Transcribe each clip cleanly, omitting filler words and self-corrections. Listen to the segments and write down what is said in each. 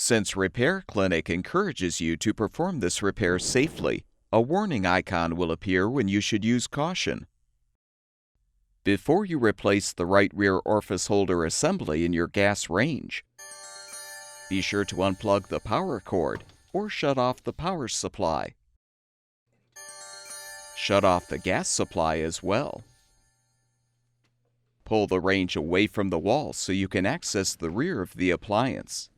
Since Repair Clinic encourages you to perform this repair safely, a warning icon will appear when you should use caution. Before you replace the right rear orifice holder assembly in your gas range, be sure to unplug the power cord or shut off the power supply. Shut off the gas supply as well. Pull the range away from the wall so you can access the rear of the appliance.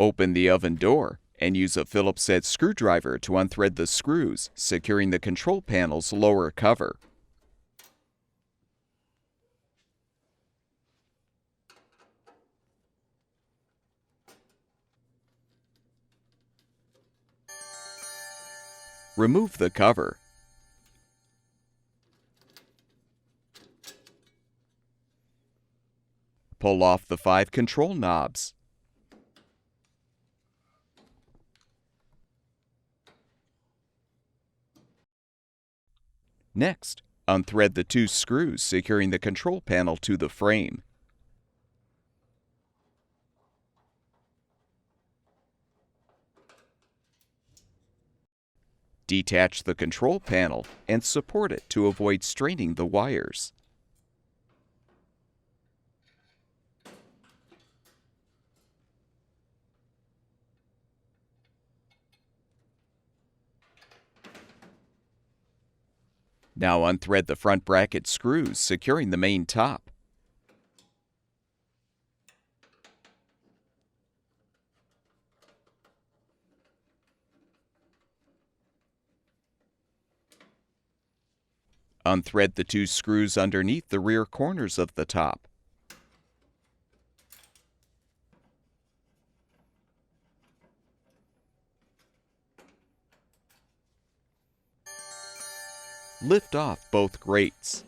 Open the oven door and use a Phillips head screwdriver to unthread the screws, securing the control panel's lower cover. Remove the cover. Pull off the 5 control knobs. Next, unthread the 2 screws securing the control panel to the frame. Detach the control panel and support it to avoid straining the wires. Now unthread the front bracket screws securing the main top. Unthread the 2 screws underneath the rear corners of the top. Lift off both grates.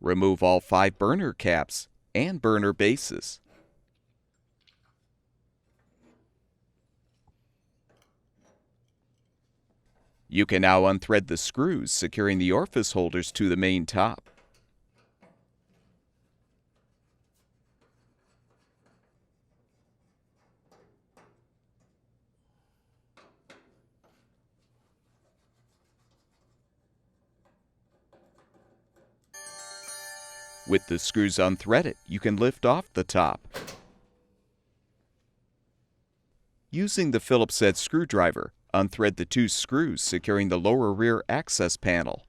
Remove all 5 burner caps and burner bases. You can now unthread the screws securing the orifice holders to the main top. With the screws unthreaded, you can lift off the top. Using the Phillips head screwdriver, unthread the 2 screws securing the lower rear access panel.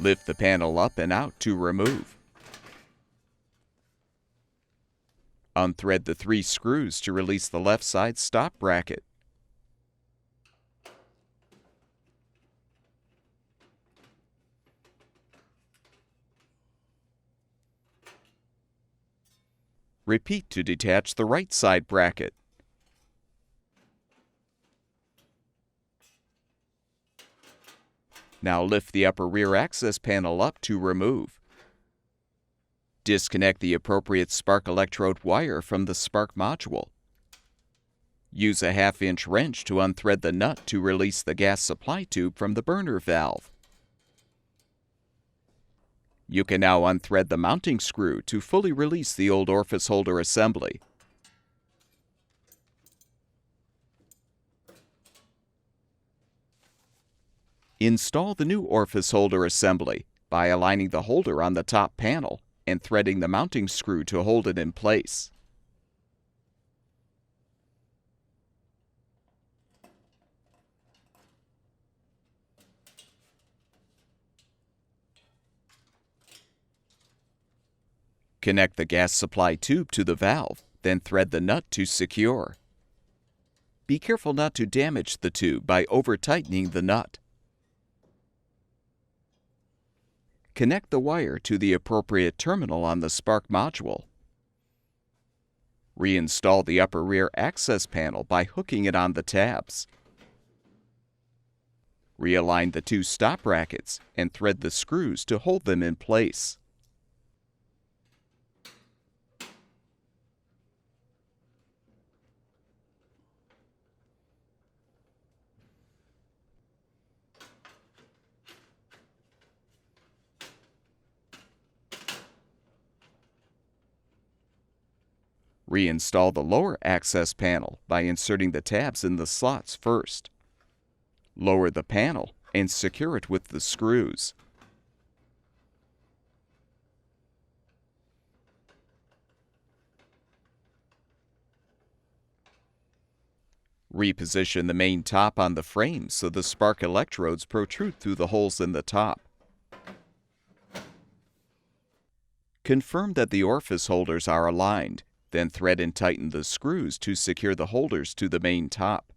Lift the panel up and out to remove. Unthread the 3 screws to release the left side stop bracket. Repeat to detach the right side bracket. Now lift the upper rear access panel up to remove. Disconnect the appropriate spark electrode wire from the spark module. Use a 1/2-inch wrench to unthread the nut to release the gas supply tube from the burner valve. You can now unthread the mounting screw to fully release the old orifice holder assembly. Install the new orifice holder assembly by aligning the holder on the top panel and threading the mounting screw to hold it in place. Connect the gas supply tube to the valve, then thread the nut to secure. Be careful not to damage the tube by over-tightening the nut. Connect the wire to the appropriate terminal on the spark module. Reinstall the upper rear access panel by hooking it on the tabs. Realign the 2 stop brackets and thread the screws to hold them in place. Reinstall the lower access panel by inserting the tabs in the slots first. Lower the panel and secure it with the screws. Reposition the main top on the frame so the spark electrodes protrude through the holes in the top. Confirm that the orifice holders are aligned, then thread and tighten the screws to secure the holders to the main top.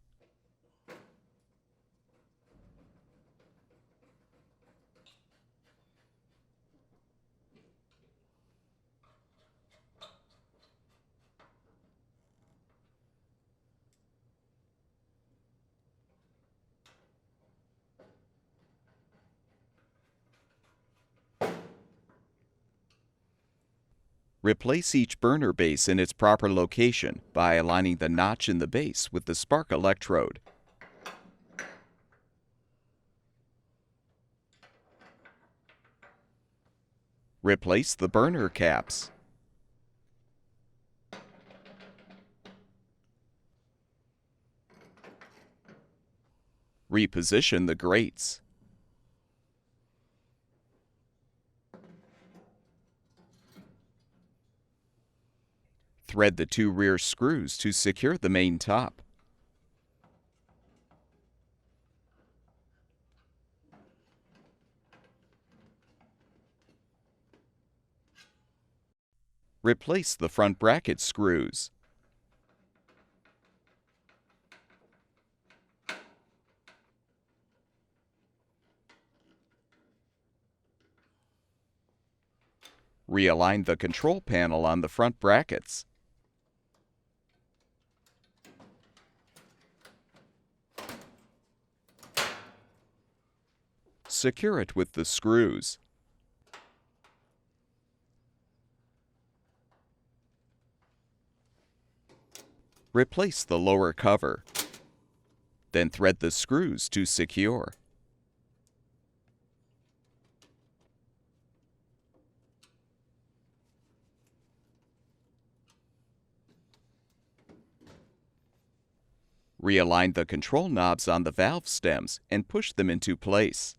Replace each burner base in its proper location by aligning the notch in the base with the spark electrode. Replace the burner caps. Reposition the grates. Thread the two rear screws to secure the main top. Replace the front bracket screws. Realign the control panel on the front brackets. Secure it with the screws. Replace the lower cover. Then thread the screws to secure. Realign the control knobs on the valve stems and push them into place.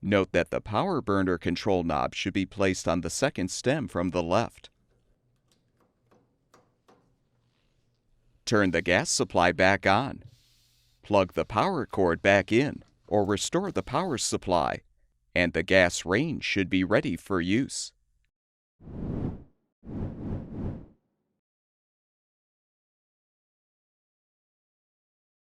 Note that the power burner control knob should be placed on the second stem from the left. Turn the gas supply back on. Plug the power cord back in or restore the power supply, and the gas range should be ready for use.